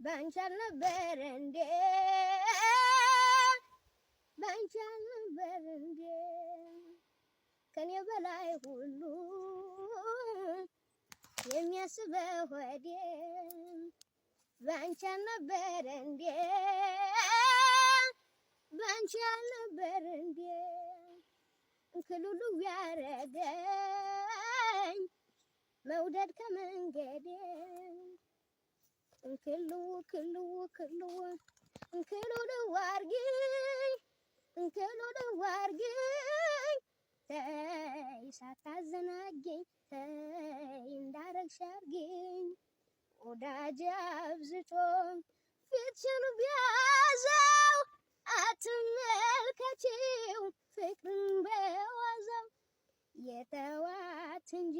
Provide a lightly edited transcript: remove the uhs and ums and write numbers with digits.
ባንቺ አልነበር እንዴ ባንቺ አልነበር እንዴ ከኔ በላይ ሁሉ የሚያስበው ሆዴ ባንቺ አልነበር እንዴ ባንቺ አልነበር እንዴ እንክሉሉ ያረገኝ መውደድ ከመንገዴ እንክሉ ክሉ ክሉ እንክሉሉ አርጊኝ እንክሉሉ አርጊኝ ተይ ሳታዘናጊኝ ተይ እንዳረግሽ አርጊኝ ወዳጅ አብዝቶ ፊትሽን ቢያዘው አትመልከቺው ፍቅርን በዋዛው የተዋት እንጂ